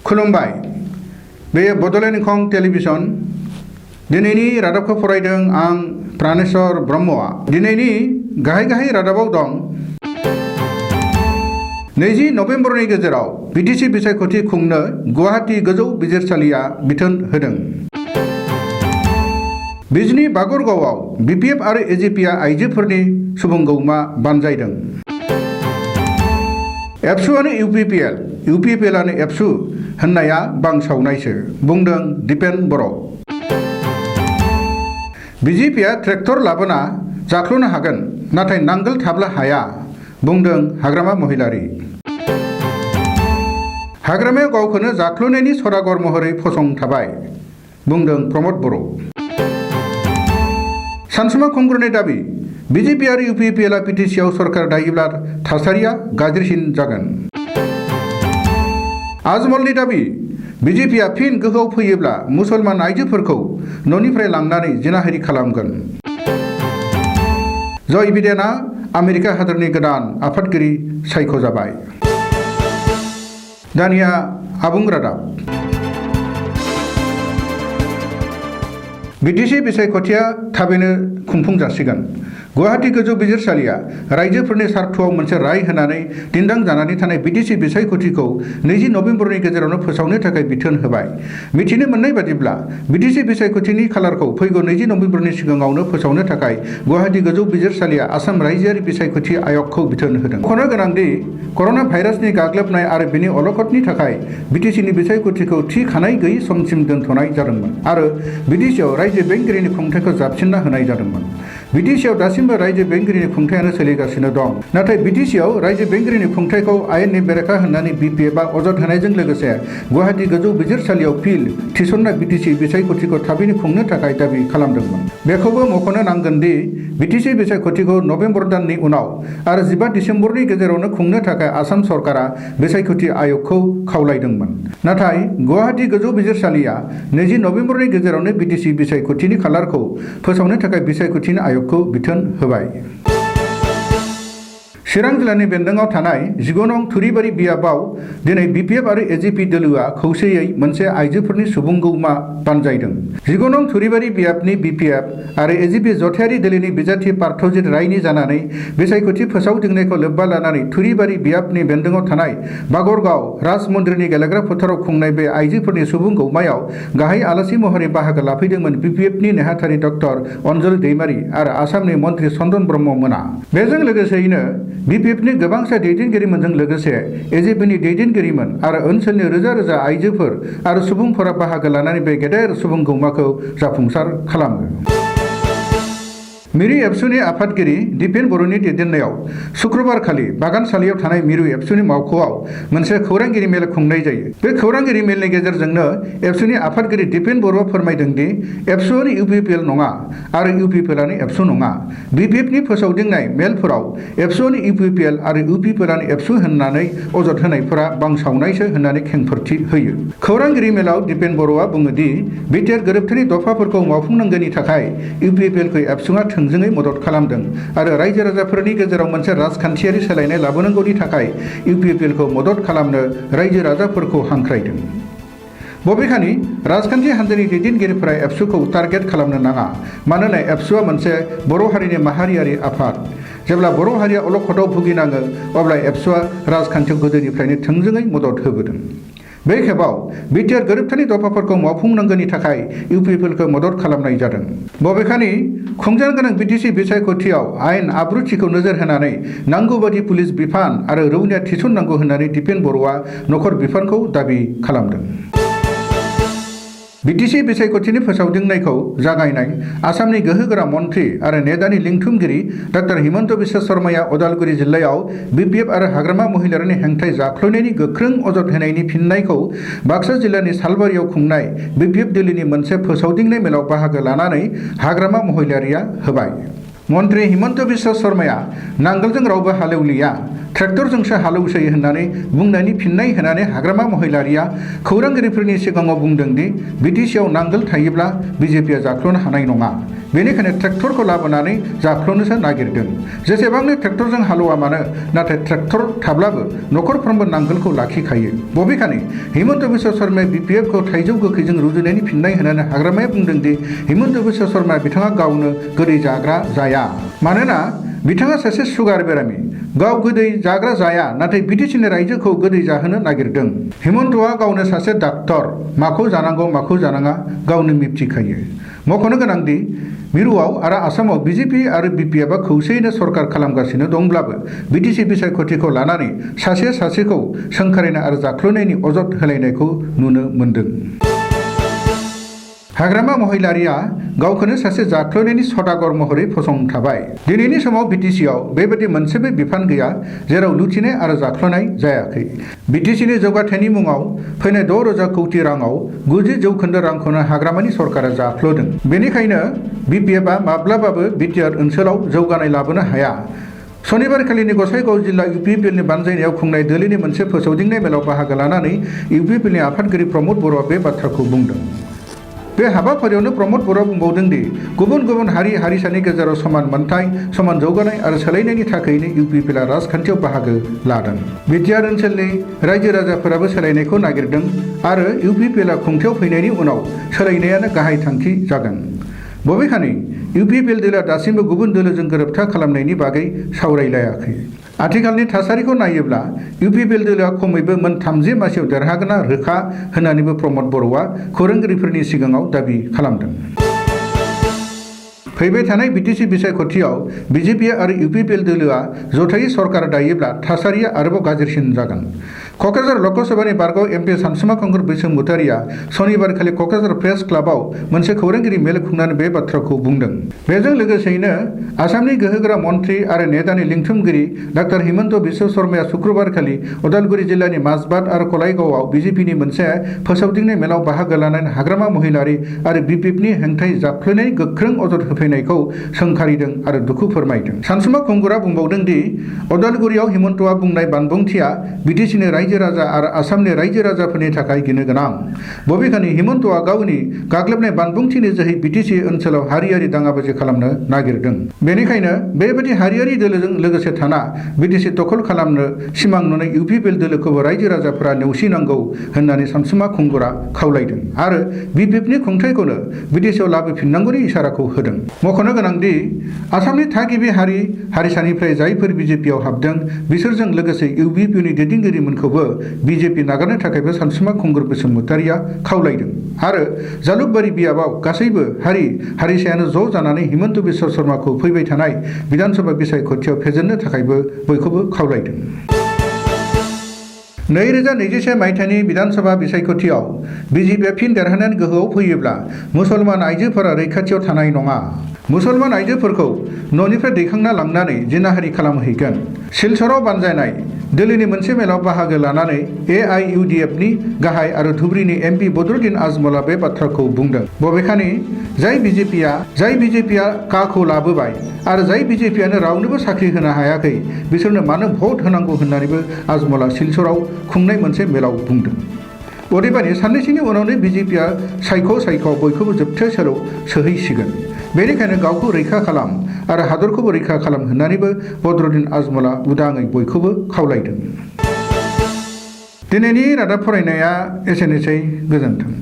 खुलुमबाय बे बड'लेण्ड इंखं टेलिभिजन दिनैनि रादाबखौ फरायदों आं प्राणेश्वर ब्रह्मआ दिनैनि गाहाय रादाबाव दं 20 नभेम्बरनि गेजेराव बिटिसि बिसायख'थि खुंनो गुवाहाटी गोजौ बिजिरसालिया बिथोन होदों। बिजनी बागुरगावआव बिपिएफ आरो एजिपिआ आइजोफोरनि सुबुंगौमा बानजायदों। एबसुआनो इउपिपिएलआनो एबसु होननाया बांसावनायसो बुंदों दिपेन बर'। बिजेपिआ ट्रेक्टर लाबोना जाख्ल'नो हागोन नाथाय नांगोल थाब्ला हाया बुंदों हाग्रामा महिलारि। हाग्रामायाव गावखौनो जाख्ल'नायनि सदागर महरै फसंथाबाय बुंदों प्रमद बर'। सानसुमा खुंगुरनि दाबि बिजेपि आरो इउपिपिएलआ बिटिसिआव सरकार दायोब्ला थासारिया गाज्रिसिन जागोन। आजमलनि दाबि बिजेपिआ फिन गोहोआव फैयोब्ला मुसलमान आइजोफोरखौ न'निफ्राय लांनानै जिनाहारि खालामगोन। जय बिडेनआ आमेरिका हादरनि गोदान आफादगिरि सायख'जाबाय। दानिया आबुं रादाब। बिटिसि बिसायख'थिया थाबैनो खुंफुंजासिगोन। गुवाहाटी गोजौ बिजिरसालिया रायजोफोरनि सार्थ'आव मोनसे राय होनानै दिन्दां जानानै थानाय बिटिसि बिसायख'थिखौ 20 नभेम्बरनि गेजेरावनो फोसावनो थाखाय बिथोन होबाय। मिथिनो मोननाय बादिब्ला बिटिसि बिसायख'थिनि खालारखौ फैगौ 20 नभेम्बरनि सिगाङावनो फोसावनो थाखाय गुवाहाटी गोजौ बिजिरसालिया आसाम रायजोआरि बिसायख'थि आय'गखौ बिथोन होदों। मख'नो गोनांदि कर'ना भाइरासनि गाग्लोबनाय आरो बेनि अलखदनि थाखाय बिटिसिनि बिसायख'थिखौ थि खानाय गैयै समसिम दोनथ'नाय जादोंमोन आरो बिटिसिआव रायजो बेंगिरिनि खुंथायखौ जाबसिनना होनाय जादोंमोन। बिटिसिआव दासिमबो रायजो बेंगिरिनि खुंथायानो सोलिगासिनो दं। नाथाय बिटिसिआव रायजो बेंगिरिनि खुंथायखौ आयेननि बेरेखा होननानै बिपिएफआ अजद होनायजों लोगोसे गुवाहाटी गोजौ बिजिरसालियाव फिन थिसननाय बिटिसि बिसायख'थिखौ थाबैनो खुंनो थाखाय दाबि खालामदोंमोन। बेखौबो मख'नो नांगोन दि बिटिसि बिसायख'थिखौ नभेम्बर दाननि उनाव आरो 15 डिसेम्बरनि गेजेरावनो खुंनो थाखाय आसाम सरकारा बिसायख'थि आय'गखौ खावलायदोंमोन। नाथाय गुवाहाटी गोजौ बिजिरसालिया 20 नभेम्बरनि गेजेरावनो बिटिसि बिसायख'थिनि खालारखौ फोसावनो थाखाय बिसायख'थिनि आय'गखौ बिथोन होबाय। चिरां जिल्लानि बेन्दोंआव थानाय 19 नं थुरिबारि बियाबाव दिनै बिपिएफ आरो एजिपि दोलोआ खौसेयै मोनसे आइजोफोरनि सुबुंगौमा बानजायदों। 19 नं थुरिबारि बियाबनि बिपिएफ आरो एजिपि जथायारि दोलोनि बिजाथि पार्थजित रायनि जानानै बिसायख'थि फोसावदिंनायखौ लोब्बा लानानै थुरिबारि बियाबनि बेन्दोंआव थानाय बागरगाव राज मन्दिरनि गेलेग्रा फोथाराव खुंनाय बे आइजोफोरनि सुबुंगौमायाव गाहाय आलासि महरै बाहागो लाफैदोंमोन बिपिएफनि नेहाथारि डक्टर अनजलि दैमारि आरो आसामनि मन्त्रि चन्दन ब्रह्म मोना। बेजों लोगोसेयैनो बिपिएफनि गोबांसा दैदेनगिरिमोनजों लोगोसे एजिपिनि दैदेनगिरिमोन आरो ओनसोलनि रोजा रोजा आइजोफोर आरो सुबुंफोरा बाहागो लानानै बे गेदेर सुबुंगौमाखौ जाफुंसार खालामो। मिरु एबसुनि आफादगिरि दिपेन बर'नि दैदेननायाव शुक्रबारखालि बागानसालियाव थानाय मिरु एबसुनि मावख'आव मोनसे खौरांगिरि मेल खुंनाय जायो। बे खौरांगिरि मेलनि गेजेरजोंनो एबसुनि आफादगिरि दिपेन बर'आ फोरमायदों दि एबसुआनो इउपिपिएल नङा आरो इउपिपिएलआनो एबसु नङा। बिपिएफनि फोसावदिंनाय मेलफोराव एबसुआनो इउपिपिएल आरो इउपिपिएलआनो एबसु होननानै अजद होनायफोरा बांसावनायसो होननानै खेंफोरथि होयो। खौरांगिरि मेलाव दिपेन बर'आ बुङो दि बिटिआर गोरोबथानि दफाफोरखौ मावफुंनांगौनि थाखाय इउपिपिएलखौ एबसुआ थोंजोङै मदद खालामदों आरो रायजो राजाफोरनि गेजेराव मोनसे राजखान्थियारि सोलायनाय लाबोनांगौनि थाखाय इउपिपिएलखौ मदद खालामनो रायजो राजाफोरखौ हांख्रायदों। बबेखानि राजखान्थि हान्जानि दैदेनगिरिफोरा एबसुखौ टारगेट खालामनो नाङा मानोना एबसुआ मोनसे बर' हारिनि माहारियारि आफाद। जेब्ला बर' हारिया अलखदाव भुगिनाङो अब्ला एबसुआ राजखान्थियाव गोदोनिफ्रायनो थोंजोङै मदद होबोदों। बे खेबाव बिटिआर गोरोबथानि दफाफोरखौ मावफुंनांगौनि थाखाय इउपिपिएलखौ मदद खालामनाय जादों। बबेखानि खुंजानो गोनां बिटिसि बिसायख'थियाव आयेन आब्रुथिखौ नोजोर होनानै नांगौ बादि पुलिस बिफान आरो रौनिया थिसननांगौ होननानै दिपेन बर'आ नखर बिफानखौ दाबि खालामदों। बिटिसि बिसायख'थिनि फोसावदिंनायखौ जागायनाय आसामनि गोहोगोरा मन्त्रि आरो नेडानि लिंथुमगिरि डक्टर हिमन्त बिश्व शर्माया उदालगुरि जिल्लायाव बिपिएफ आरो हाग्रामा महिलारिनि हेंथायै जाख्ल'नायनि गोख्रों अजद होनायनि फिननायखौ बाक्सा जिल्लानि सालबारियाव खुंनाय बिपिएफ दोलोनि मोनसे फोसावदिंनाय मेलाव बाहागो लानानै हाग्रामा महिलारिया होबाय। मन्त्रि हिमन्त बिश्व शर्माया नांगोलजों रावबो हालेवलिया ट्रेक्टरजोंसो हालौसै होननानै बुंनायनि फिननाय होनानै हाग्रामा महिलारिया खौरांगिरिफोरनि सिगाङाव बुंदों दि बिटिसिआव नांगोल थायोब्ला बिजेपिआ जाख्ल'नो हानाय नङा। बेनिखायनो ट्रेक्टरखौ लाबोनानै जाख्ल'नोसो नागिरदों। जेसेबांनो ट्रेक्टरजों हालौवा मानो नाथाय ट्रेक्टर थाब्लाबो नखरफ्रोमबो नांगोलखौ लाखिखायो। बबेखानि हिमन्त बिश्व शर्माया बिपिएफखौ थाइजौ गोखैजों रुजुनायनि फिननाय होनानै हाग्रामाया बुंदों दि हिमन्त बिश्व शर्माया बिथाङा गावनो गोदै जाग्रा जाया। मानोना बिथाङा सासे सुगार बेरामि। गाव गोदै जाग्रा जाया नाथाय बिटिसिनि रायजोखौ गोदै जाहोनो नागिरदों। हिमन्तआ गावनो सासे डाक्टर। माखौ जानांगौ माखौ जानाङा गावनो मिथिखायो। मख'नो गोनांदि मिरुआव आरो आसामाव बिजेपि आरो बिपिएफआ खौसेयैनो सरकार खालामगासिनो दंब्लाबो बिटिसि बिसायख'थिखौ लानानै सासेखौ सोंखारिनाय आरो जाख्ल'नायनि अजद होलायनायखौ नुनो मोन्दों। हाग्रामा महिलारिया गावखौनो सासे जाख्ल'नायनि सदागर महरै फसंथाबाय। दिनैनि समाव बिटिसिआव बेबादि मोनसेबो बिफान गैया जेराव लुथिनाय आरो जाख्ल'नाय जायाखै। बिटिसिनि जौगाथायनि मुङाव फैनाय 6,000 कौटि राङाव 90% रांखौनो हाग्रामानि सरकारा जाख्ल'दों। बेनिखायनो बिपिएफआ माब्लाबाबो बिटिआर ओनसोलाव जौगानाय लाबोनो हाया। शनिबारखालिनि गसाइगाव जिल्ला इउपिपिएलनि बानजायनायाव खुंनाय दोलोनि मोनसे फोसावदिंनाय मेलाव बाहागो लानानै इउपिपिएलनि आफादगिरि प्रमद बर'आ बे बाथ्राखौ बुंदों। बे हाबाफारियावनो प्रमद बर'आ बुंबावदों दि गुबुन गुबुन हारि हारिसानि गेजेराव समान मोनथाय, समान जौगानाय आरो सोलायनायनि थाखायनो इउपिपिएलआ राजखान्थियाव बाहागो लादों। बिटिआर ओनसोलनि रायजो राजाफोराबो सोलायनायखौ नागिरदों आरो इउपिपिएलआ खुंथायाव फैनायनि उनाव सोलायनायानो गाहाय थांखि जागोन। बबेखानि इउपिपिएल दोलोआ दासिमबो गुबुन दोलोजों गोरोबथा खालामनायनि बागै सावरायलायाखै। आथिखालनि थासारिखौ नायोब्ला इउपिपिएल दोलोआ खमैबो मोन 30 मासियाव देरहागोना रोखा होननानैबो प्रमद बर'आ खौरांगिरिफोरनि सिगाङाव दाबि खालामदों। फैबाय थानाय बिटिसि बिसायख'थियाव बिजेपि आरो इउपिपिएल दोलोआ जथायै सरकार दायोब्ला थासारिया आरोबाव गाज्रिसिन जागोन। क'क्राझार लकसभानि बारगाव एमपि सानसुमा खुंगुर बसुमतारिया शनिबारखालि क'क्राझार प्रेस क्लाबाव मोनसे खौरांगिरि मेल खुंनानै बे बाथ्राखौ बुंदों। बेजों लोगोसेयैनो आसामनि गोहोगोरा मन्थ्रि आरो नेतानि लिंथुमगिरि डॉ हिमन्त बिश्व शर्माया शुक्रबारखालि उदालगुरि जिल्लानि माजबाद आरो कलाइगावआव बिजेपिनि मोनसे फोसावदिंनाय मेलाव बाहागो लानानै हाग्रामा महिलारि आरो बिपिएफनि हेंथायै जाख्ल'नायनि गोख्रों अजद होफैनायखौ सोंखारिदों आरो दुखु फोरमायदों। सानसुमा खुंगुरा बुंबावदों दि उदालगुरियाव हिमन्तआ बुंनाय बानबुंथिया बिटिसिनि रायजो राजा आरो आसामनि रायजो राजाफोरनि थाखाय गिनो गोनां। बबेखानि हिमन्तआ गावनि गाग्लोबनाय बानबुंथिनि जोहै बिटिसि ओनसोलाव हारियारि दाङाबाजि खालामनो नागिरदों। बेनिखायनो बेबादि हारियारि दोलोजों लोगोसे थाना बिटिसि दखल खालामनो सिमां नुनाय इउपिपिएल दोलोखौबो रायजो राजाफोरा नेवसिनांगौ होननानै सानसुमा खुंगुरा खावलायदों आरो बिपिएफनि खुंथायखौनो बिटिसिआव लाबोफिननांगौनि इसाराखौ होदों। मख'नो गोनांदि आसामनि थागिबि हारि हारिसानिफ्राय जायफोर बिजेपिआव हाबदों बिसोरजों लोगोसे इउपिपिएलनि दैदेनगिरिमोनखौबो बिजेपि नागारनो थाखायबो सानसुमा खुंगुर बसुमतारिया खावलायदों आरो जालुकबारि बियाबाव गासैबो हारि हारिसायानो ज' जानानै हिमन्त बिश्व शर्माखौ फैबाय थानाय विधानसभा बिसायख'थियाव फेजेननो थाखायबो बयखौबो खावलायदों। 2021 मायथाइनि विधानसभा बिसायख'थियाव बिजेपिआ फिन देरहानानै गोहोआव फैयोब्ला मुसलमान आइजोफोरा रैखाथियाव थानाय नङा। मुसलमान आइजोफोरखौ न'निफ्राय दैखांना लांनानै जिनाहारि खालामहैगोन। सिलचराव बानजायनाय दोलोनि मोनसे मेलाव बाहागो लानानै एआइइउडिएफनि गाहाय आरो धुबरीनि एमपि बदरुद्दिन आजमलआ बे बाथ्राखौ बुंदों। बबेखानि जाय बिजेपिआ काखौ लाबोबाय आरो जाय बिजेपिआनो रावनोबो साख्रि होनो हायाखै बिसोरनो मानो भट होनांगौ होननानैबो आजमलआ सिलचराव खुंनाय मोनसे मेलाव बुंदों। अदेबानि साननैसोनि उनावनो बिजेपिआ सायख' बयखौबो जोबथेसालियाव सोहैसिगोन। बेनिखायनो गावखौ रैखा खालाम आरो हादरखौबो रैखा खालाम होननानैबो बदरुद्दिन आजमलआ उदाङै बयखौबो खावलायदों। दिनैनि रादाब फरायनाया एसेनोसै। गोजोन्थों।